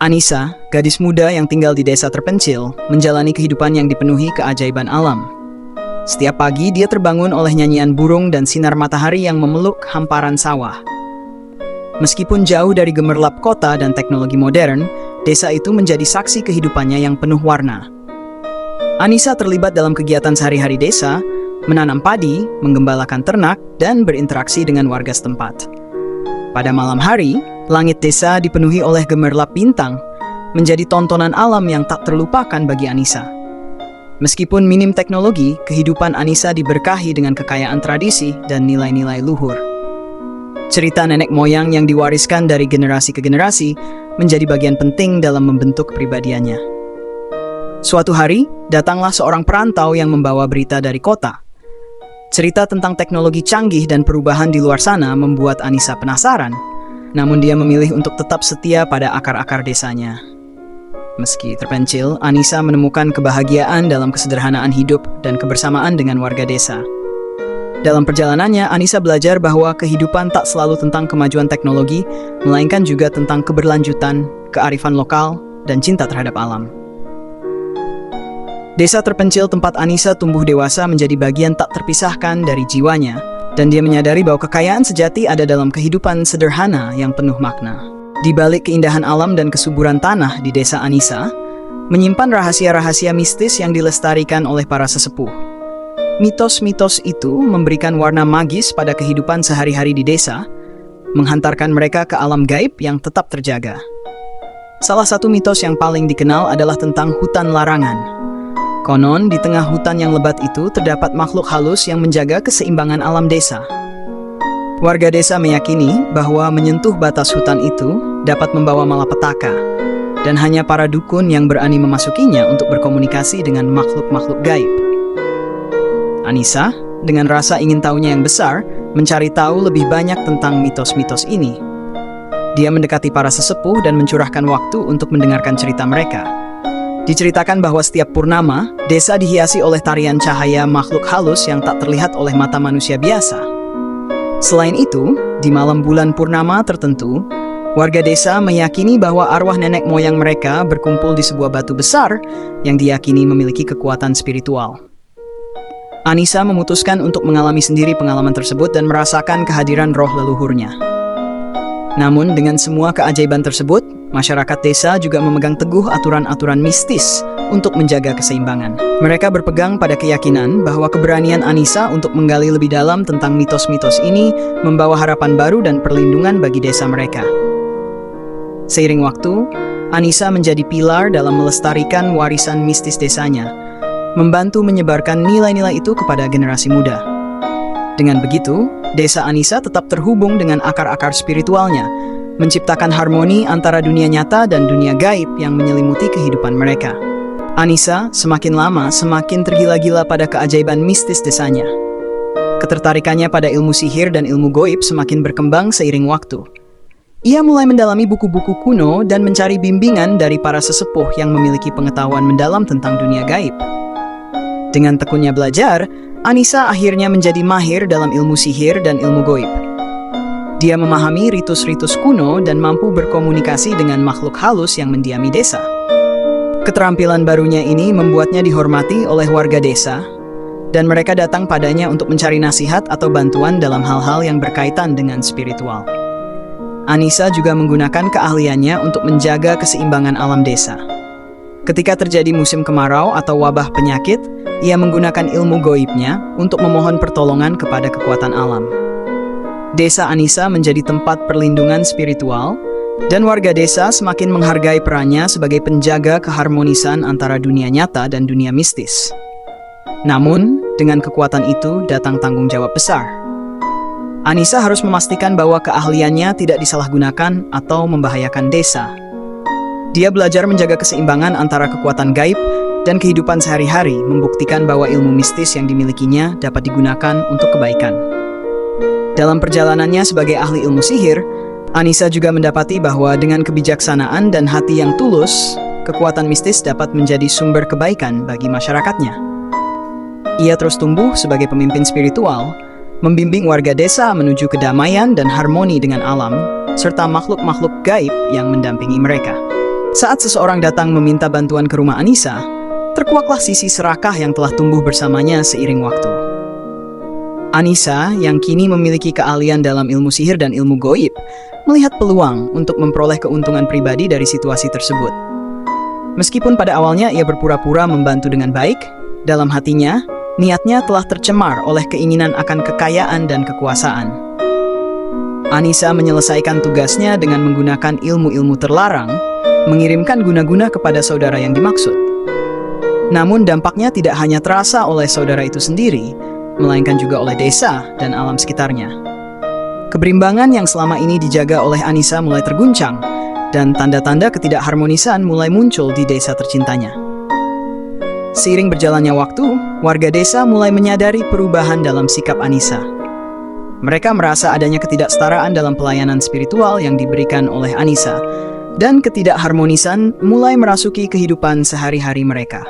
Anissa, gadis muda yang tinggal di desa terpencil, menjalani kehidupan yang dipenuhi keajaiban alam. Setiap pagi dia terbangun oleh nyanyian burung dan sinar matahari yang memeluk hamparan sawah. Meskipun jauh dari gemerlap kota dan teknologi modern, desa itu menjadi saksi kehidupannya yang penuh warna. Anissa terlibat dalam kegiatan sehari-hari desa, menanam padi, menggembalakan ternak, dan berinteraksi dengan warga setempat. Pada malam hari, langit desa dipenuhi oleh gemerlap bintang, menjadi tontonan alam yang tak terlupakan bagi Anissa. Meskipun minim teknologi, kehidupan Anissa diberkahi dengan kekayaan tradisi dan nilai-nilai luhur. Cerita nenek moyang yang diwariskan dari generasi ke generasi menjadi bagian penting dalam membentuk kepribadiannya. Suatu hari, datanglah seorang perantau yang membawa berita dari kota. Cerita tentang teknologi canggih dan perubahan di luar sana membuat Anissa penasaran, namun dia memilih untuk tetap setia pada akar-akar desanya. Meski terpencil, Anissa menemukan kebahagiaan dalam kesederhanaan hidup dan kebersamaan dengan warga desa. Dalam perjalanannya, Anissa belajar bahwa kehidupan tak selalu tentang kemajuan teknologi, melainkan juga tentang keberlanjutan, kearifan lokal, dan cinta terhadap alam. Desa terpencil tempat Anissa tumbuh dewasa menjadi bagian tak terpisahkan dari jiwanya, dan dia menyadari bahwa kekayaan sejati ada dalam kehidupan sederhana yang penuh makna. Di balik keindahan alam dan kesuburan tanah di desa Anissa, menyimpan rahasia-rahasia mistis yang dilestarikan oleh para sesepuh. Mitos-mitos itu memberikan warna magis pada kehidupan sehari-hari di desa, menghantarkan mereka ke alam gaib yang tetap terjaga. Salah satu mitos yang paling dikenal adalah tentang hutan larangan. Konon, di tengah hutan yang lebat itu terdapat makhluk halus yang menjaga keseimbangan alam desa. Warga desa meyakini bahwa menyentuh batas hutan itu dapat membawa malapetaka, dan hanya para dukun yang berani memasukinya untuk berkomunikasi dengan makhluk-makhluk gaib. Anissa, dengan rasa ingin tahunya yang besar, mencari tahu lebih banyak tentang mitos-mitos ini. Dia mendekati para sesepuh dan mencurahkan waktu untuk mendengarkan cerita mereka. Diceritakan bahwa setiap purnama, desa dihiasi oleh tarian cahaya makhluk halus yang tak terlihat oleh mata manusia biasa. Selain itu, di malam bulan purnama tertentu, warga desa meyakini bahwa arwah nenek moyang mereka berkumpul di sebuah batu besar yang diyakini memiliki kekuatan spiritual. Anissa memutuskan untuk mengalami sendiri pengalaman tersebut dan merasakan kehadiran roh leluhurnya. Namun, dengan semua keajaiban tersebut, masyarakat desa juga memegang teguh aturan-aturan mistis untuk menjaga keseimbangan. Mereka berpegang pada keyakinan bahwa keberanian Anissa untuk menggali lebih dalam tentang mitos-mitos ini membawa harapan baru dan perlindungan bagi desa mereka. Seiring waktu, Anissa menjadi pilar dalam melestarikan warisan mistis desanya, membantu menyebarkan nilai-nilai itu kepada generasi muda. Dengan begitu, desa Anissa tetap terhubung dengan akar-akar spiritualnya, menciptakan harmoni antara dunia nyata dan dunia gaib yang menyelimuti kehidupan mereka. Anissa semakin lama semakin tergila-gila pada keajaiban mistis desanya. Ketertarikannya pada ilmu sihir dan ilmu gaib semakin berkembang seiring waktu. Ia mulai mendalami buku-buku kuno dan mencari bimbingan dari para sesepuh yang memiliki pengetahuan mendalam tentang dunia gaib. Dengan tekunnya belajar, Anissa akhirnya menjadi mahir dalam ilmu sihir dan ilmu gaib. Dia memahami ritus-ritus kuno dan mampu berkomunikasi dengan makhluk halus yang mendiami desa. Keterampilan barunya ini membuatnya dihormati oleh warga desa, dan mereka datang padanya untuk mencari nasihat atau bantuan dalam hal-hal yang berkaitan dengan spiritual. Anissa juga menggunakan keahliannya untuk menjaga keseimbangan alam desa. Ketika terjadi musim kemarau atau wabah penyakit, ia menggunakan ilmu gaibnya untuk memohon pertolongan kepada kekuatan alam. Desa Anissa menjadi tempat perlindungan spiritual, dan warga desa semakin menghargai perannya sebagai penjaga keharmonisan antara dunia nyata dan dunia mistis. Namun, dengan kekuatan itu datang tanggung jawab besar. Anissa harus memastikan bahwa keahliannya tidak disalahgunakan atau membahayakan desa. Dia belajar menjaga keseimbangan antara kekuatan gaib dan kehidupan sehari-hari, membuktikan bahwa ilmu mistis yang dimilikinya dapat digunakan untuk kebaikan. Dalam perjalanannya sebagai ahli ilmu sihir, Anissa juga mendapati bahwa dengan kebijaksanaan dan hati yang tulus, kekuatan mistis dapat menjadi sumber kebaikan bagi masyarakatnya. Ia terus tumbuh sebagai pemimpin spiritual, membimbing warga desa menuju kedamaian dan harmoni dengan alam, serta makhluk-makhluk gaib yang mendampingi mereka. Saat seseorang datang meminta bantuan ke rumah Anissa, terkuaklah sisi serakah yang telah tumbuh bersamanya seiring waktu. Anissa, yang kini memiliki keahlian dalam ilmu sihir dan ilmu goib, melihat peluang untuk memperoleh keuntungan pribadi dari situasi tersebut. Meskipun pada awalnya ia berpura-pura membantu dengan baik, dalam hatinya, niatnya telah tercemar oleh keinginan akan kekayaan dan kekuasaan. Anissa menyelesaikan tugasnya dengan menggunakan ilmu-ilmu terlarang, mengirimkan guna-guna kepada saudara yang dimaksud. Namun dampaknya tidak hanya terasa oleh saudara itu sendiri, melainkan juga oleh desa dan alam sekitarnya. Keberimbangan yang selama ini dijaga oleh Anissa mulai terguncang, dan tanda-tanda ketidakharmonisan mulai muncul di desa tercintanya. Seiring berjalannya waktu, warga desa mulai menyadari perubahan dalam sikap Anissa. Mereka merasa adanya ketidaksetaraan dalam pelayanan spiritual yang diberikan oleh Anissa, dan ketidakharmonisan mulai merasuki kehidupan sehari-hari mereka.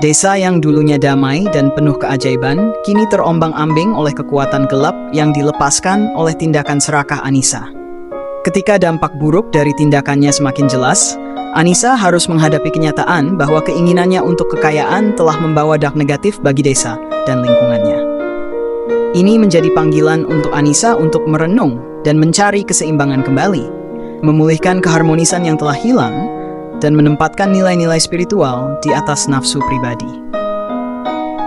Desa yang dulunya damai dan penuh keajaiban, kini terombang-ambing oleh kekuatan gelap yang dilepaskan oleh tindakan serakah Anissa. Ketika dampak buruk dari tindakannya semakin jelas, Anissa harus menghadapi kenyataan bahwa keinginannya untuk kekayaan telah membawa dampak negatif bagi desa dan lingkungannya. Ini menjadi panggilan untuk Anissa untuk merenung dan mencari keseimbangan kembali, memulihkan keharmonisan yang telah hilang, dan menempatkan nilai-nilai spiritual di atas nafsu pribadi.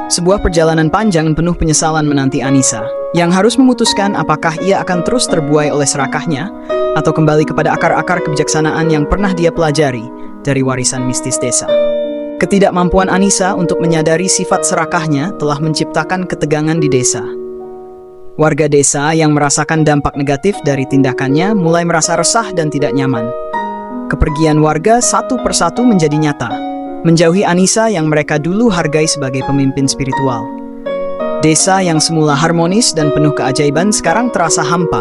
Sebuah perjalanan panjang penuh penyesalan menanti Anissa, yang harus memutuskan apakah ia akan terus terbuai oleh serakahnya, atau kembali kepada akar-akar kebijaksanaan yang pernah dia pelajari dari warisan mistis desa. Ketidakmampuan Anissa untuk menyadari sifat serakahnya telah menciptakan ketegangan di desa. Warga desa yang merasakan dampak negatif dari tindakannya mulai merasa resah dan tidak nyaman. Kepergian warga satu persatu menjadi nyata, menjauhi Anissa yang mereka dulu hargai sebagai pemimpin spiritual. Desa yang semula harmonis dan penuh keajaiban sekarang terasa hampa,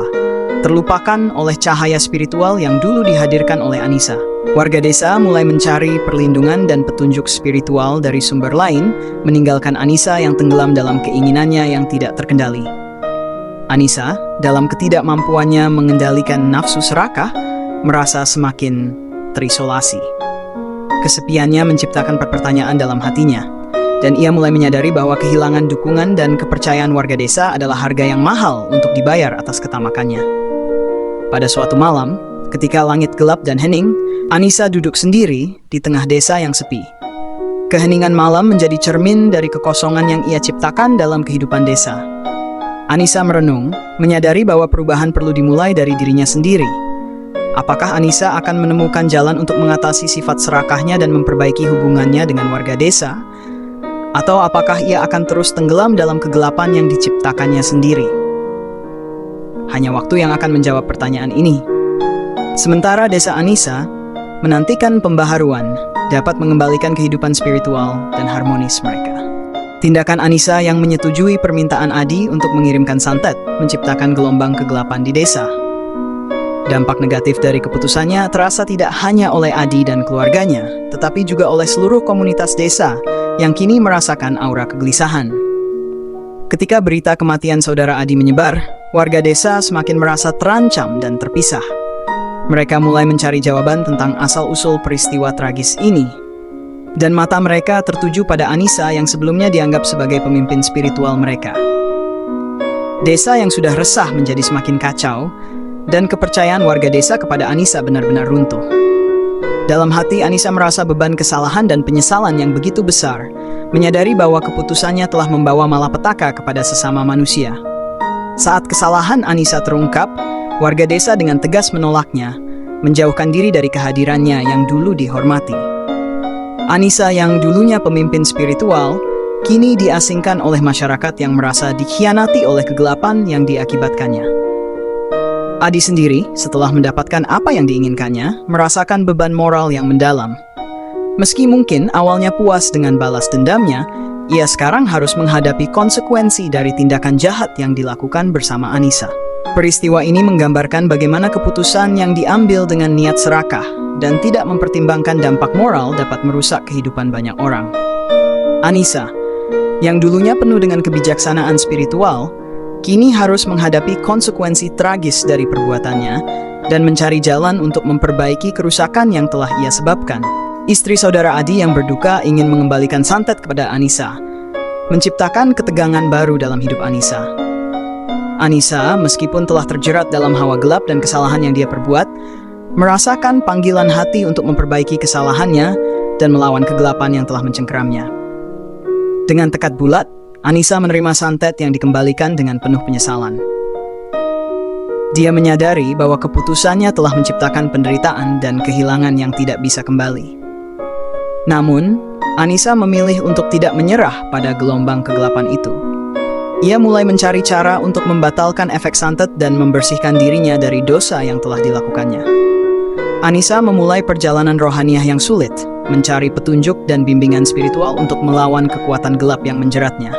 terlupakan oleh cahaya spiritual yang dulu dihadirkan oleh Anissa. Warga desa mulai mencari perlindungan dan petunjuk spiritual dari sumber lain, meninggalkan Anissa yang tenggelam dalam keinginannya yang tidak terkendali. Anissa, dalam ketidakmampuannya mengendalikan nafsu serakah, merasa semakin terisolasi. Kesepiannya menciptakan pertanyaan dalam hatinya, dan ia mulai menyadari bahwa kehilangan dukungan dan kepercayaan warga desa adalah harga yang mahal untuk dibayar atas ketamakannya. Pada suatu malam, ketika langit gelap dan hening, Anissa duduk sendiri di tengah desa yang sepi. Keheningan malam menjadi cermin dari kekosongan yang ia ciptakan dalam kehidupan desa. Anissa merenung, menyadari bahwa perubahan perlu dimulai dari dirinya sendiri. Apakah Anissa akan menemukan jalan untuk mengatasi sifat serakahnya dan memperbaiki hubungannya dengan warga desa? Atau apakah ia akan terus tenggelam dalam kegelapan yang diciptakannya sendiri? Hanya waktu yang akan menjawab pertanyaan ini. Sementara desa Anissa menantikan pembaharuan dapat mengembalikan kehidupan spiritual dan harmonis mereka. Tindakan Anissa yang menyetujui permintaan Adi untuk mengirimkan santet menciptakan gelombang kegelapan di desa. Dampak negatif dari keputusannya terasa tidak hanya oleh Adi dan keluarganya, tetapi juga oleh seluruh komunitas desa yang kini merasakan aura kegelisahan. Ketika berita kematian saudara Adi menyebar, warga desa semakin merasa terancam dan terpisah. Mereka mulai mencari jawaban tentang asal-usul peristiwa tragis ini. Dan mata mereka tertuju pada Anissa yang sebelumnya dianggap sebagai pemimpin spiritual mereka. Desa yang sudah resah menjadi semakin kacau, dan kepercayaan warga desa kepada Anissa benar-benar runtuh. Dalam hati Anissa merasa beban kesalahan dan penyesalan yang begitu besar, menyadari bahwa keputusannya telah membawa malapetaka kepada sesama manusia. Saat kesalahan Anissa terungkap, warga desa dengan tegas menolaknya, menjauhkan diri dari kehadirannya yang dulu dihormati. Anissa yang dulunya pemimpin spiritual, kini diasingkan oleh masyarakat yang merasa dikhianati oleh kegelapan yang diakibatkannya. Adi sendiri, setelah mendapatkan apa yang diinginkannya, merasakan beban moral yang mendalam. Meski mungkin awalnya puas dengan balas dendamnya, ia sekarang harus menghadapi konsekuensi dari tindakan jahat yang dilakukan bersama Anissa. Peristiwa ini menggambarkan bagaimana keputusan yang diambil dengan niat serakah dan tidak mempertimbangkan dampak moral dapat merusak kehidupan banyak orang. Anissa, yang dulunya penuh dengan kebijaksanaan spiritual, kini harus menghadapi konsekuensi tragis dari perbuatannya dan mencari jalan untuk memperbaiki kerusakan yang telah ia sebabkan. Istri saudara Adi yang berduka ingin mengembalikan santet kepada Anissa, menciptakan ketegangan baru dalam hidup Anissa. Anissa, meskipun telah terjerat dalam hawa gelap dan kesalahan yang dia perbuat, merasakan panggilan hati untuk memperbaiki kesalahannya dan melawan kegelapan yang telah mencengkeramnya. Dengan tekad bulat, Anissa menerima santet yang dikembalikan dengan penuh penyesalan. Dia menyadari bahwa keputusannya telah menciptakan penderitaan dan kehilangan yang tidak bisa kembali. Namun, Anissa memilih untuk tidak menyerah pada gelombang kegelapan itu. Ia mulai mencari cara untuk membatalkan efek santet dan membersihkan dirinya dari dosa yang telah dilakukannya. Anissa memulai perjalanan rohaniah yang sulit, mencari petunjuk dan bimbingan spiritual untuk melawan kekuatan gelap yang menjeratnya.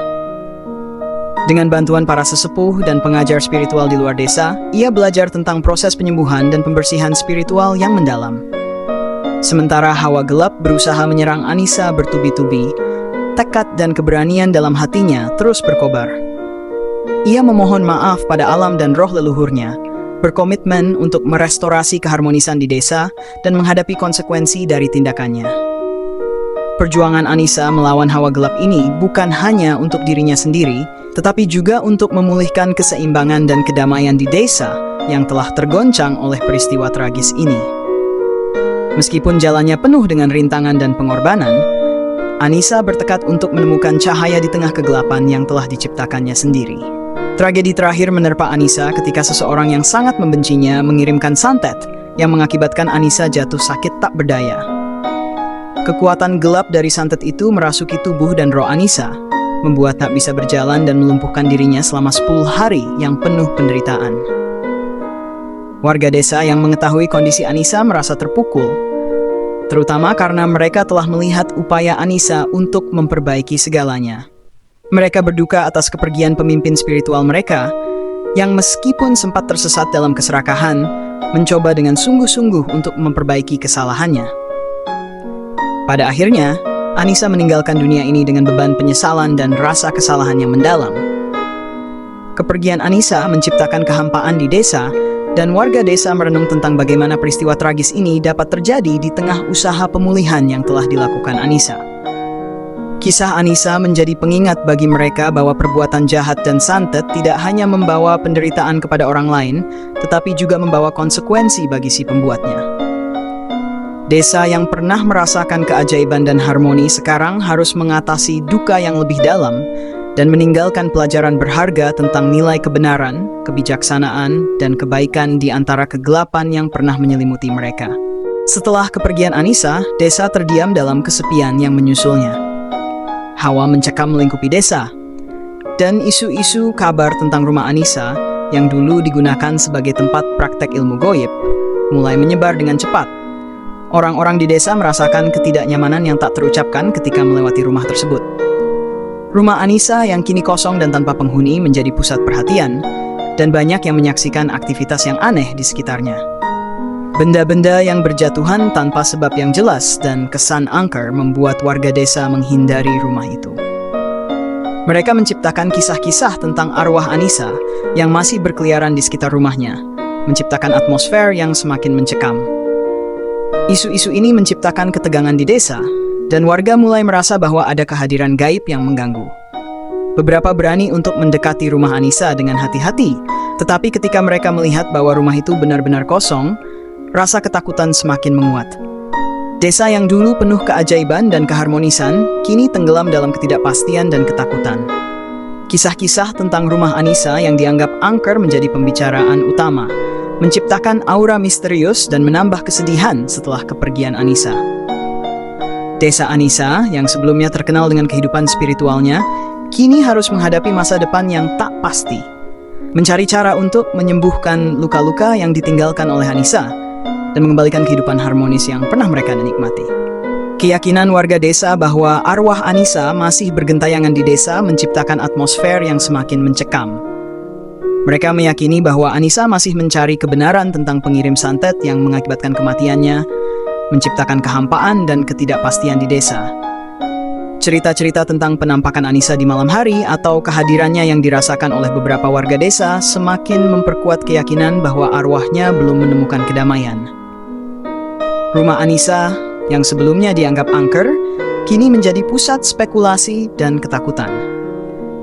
Dengan bantuan para sesepuh dan pengajar spiritual di luar desa, ia belajar tentang proses penyembuhan dan pembersihan spiritual yang mendalam. Sementara hawa gelap berusaha menyerang Anissa bertubi-tubi, tekad dan keberanian dalam hatinya terus berkobar. Ia memohon maaf pada alam dan roh leluhurnya, berkomitmen untuk merestorasi keharmonisan di desa dan menghadapi konsekuensi dari tindakannya. Perjuangan Anissa melawan hawa gelap ini bukan hanya untuk dirinya sendiri, tetapi juga untuk memulihkan keseimbangan dan kedamaian di desa yang telah tergoncang oleh peristiwa tragis ini. Meskipun jalannya penuh dengan rintangan dan pengorbanan, Anissa bertekad untuk menemukan cahaya di tengah kegelapan yang telah diciptakannya sendiri. Tragedi terakhir menerpa Anissa ketika seseorang yang sangat membencinya mengirimkan santet yang mengakibatkan Anissa jatuh sakit tak berdaya. Kekuatan gelap dari santet itu merasuki tubuh dan roh Anissa, membuat tak bisa berjalan dan melumpuhkan dirinya selama 10 hari yang penuh penderitaan. Warga desa yang mengetahui kondisi Anissa merasa terpukul, terutama karena mereka telah melihat upaya Anissa untuk memperbaiki segalanya. Mereka berduka atas kepergian pemimpin spiritual mereka, yang meskipun sempat tersesat dalam keserakahan, mencoba dengan sungguh-sungguh untuk memperbaiki kesalahannya. Pada akhirnya, Anissa meninggalkan dunia ini dengan beban penyesalan dan rasa kesalahan yang mendalam. Kepergian Anissa menciptakan kehampaan di desa, dan warga desa merenung tentang bagaimana peristiwa tragis ini dapat terjadi di tengah usaha pemulihan yang telah dilakukan Anissa. Kisah Anissa menjadi pengingat bagi mereka bahwa perbuatan jahat dan santet tidak hanya membawa penderitaan kepada orang lain, tetapi juga membawa konsekuensi bagi si pembuatnya. Desa yang pernah merasakan keajaiban dan harmoni sekarang harus mengatasi duka yang lebih dalam dan meninggalkan pelajaran berharga tentang nilai kebenaran, kebijaksanaan, dan kebaikan di antara kegelapan yang pernah menyelimuti mereka. Setelah kepergian Anissa, desa terdiam dalam kesepian yang menyusulnya. Hawa mencekam melingkupi desa, dan isu-isu kabar tentang rumah Anissa yang dulu digunakan sebagai tempat praktek ilmu goib mulai menyebar dengan cepat. Orang-orang di desa merasakan ketidaknyamanan yang tak terucapkan ketika melewati rumah tersebut. Rumah Anissa yang kini kosong dan tanpa penghuni menjadi pusat perhatian, dan banyak yang menyaksikan aktivitas yang aneh di sekitarnya. Benda-benda yang berjatuhan tanpa sebab yang jelas dan kesan angker membuat warga desa menghindari rumah itu. Mereka menciptakan kisah-kisah tentang arwah Anissa yang masih berkeliaran di sekitar rumahnya, menciptakan atmosfer yang semakin mencekam. Isu-isu ini menciptakan ketegangan di desa, dan warga mulai merasa bahwa ada kehadiran gaib yang mengganggu. Beberapa berani untuk mendekati rumah Anissa dengan hati-hati, tetapi ketika mereka melihat bahwa rumah itu benar-benar kosong, rasa ketakutan semakin menguat. Desa yang dulu penuh keajaiban dan keharmonisan, kini tenggelam dalam ketidakpastian dan ketakutan. Kisah-kisah tentang rumah Anissa yang dianggap angker menjadi pembicaraan utama, menciptakan aura misterius dan menambah kesedihan setelah kepergian Anissa. Desa Anissa, yang sebelumnya terkenal dengan kehidupan spiritualnya, kini harus menghadapi masa depan yang tak pasti. Mencari cara untuk menyembuhkan luka-luka yang ditinggalkan oleh Anissa, dan mengembalikan kehidupan harmonis yang pernah mereka nikmati. Keyakinan warga desa bahwa arwah Anissa masih bergentayangan di desa menciptakan atmosfer yang semakin mencekam. Mereka meyakini bahwa Anissa masih mencari kebenaran tentang pengirim santet yang mengakibatkan kematiannya, menciptakan kehampaan dan ketidakpastian di desa. Cerita-cerita tentang penampakan Anissa di malam hari atau kehadirannya yang dirasakan oleh beberapa warga desa semakin memperkuat keyakinan bahwa arwahnya belum menemukan kedamaian. Rumah Anissa, yang sebelumnya dianggap angker, kini menjadi pusat spekulasi dan ketakutan.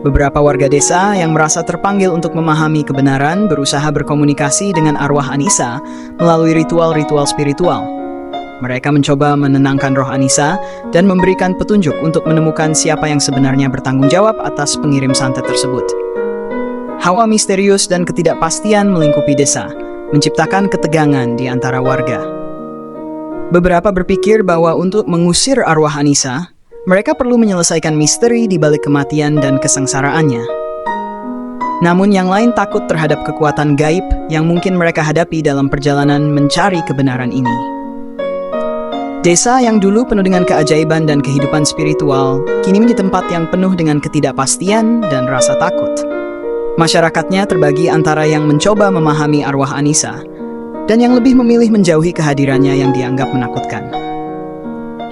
Beberapa warga desa yang merasa terpanggil untuk memahami kebenaran berusaha berkomunikasi dengan arwah Anissa melalui ritual-ritual spiritual. Mereka mencoba menenangkan roh Anissa dan memberikan petunjuk untuk menemukan siapa yang sebenarnya bertanggung jawab atas pengirim santet tersebut. Hawa misterius dan ketidakpastian melingkupi desa, menciptakan ketegangan di antara warga. Beberapa berpikir bahwa untuk mengusir arwah Anissa, mereka perlu menyelesaikan misteri di balik kematian dan kesengsaraannya. Namun yang lain takut terhadap kekuatan gaib yang mungkin mereka hadapi dalam perjalanan mencari kebenaran ini. Desa yang dulu penuh dengan keajaiban dan kehidupan spiritual, kini menjadi tempat yang penuh dengan ketidakpastian dan rasa takut. Masyarakatnya terbagi antara yang mencoba memahami arwah Anissa, dan yang lebih memilih menjauhi kehadirannya yang dianggap menakutkan.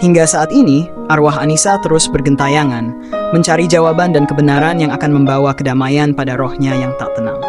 Hingga saat ini, arwah Anissa terus bergentayangan, mencari jawaban dan kebenaran yang akan membawa kedamaian pada rohnya yang tak tenang.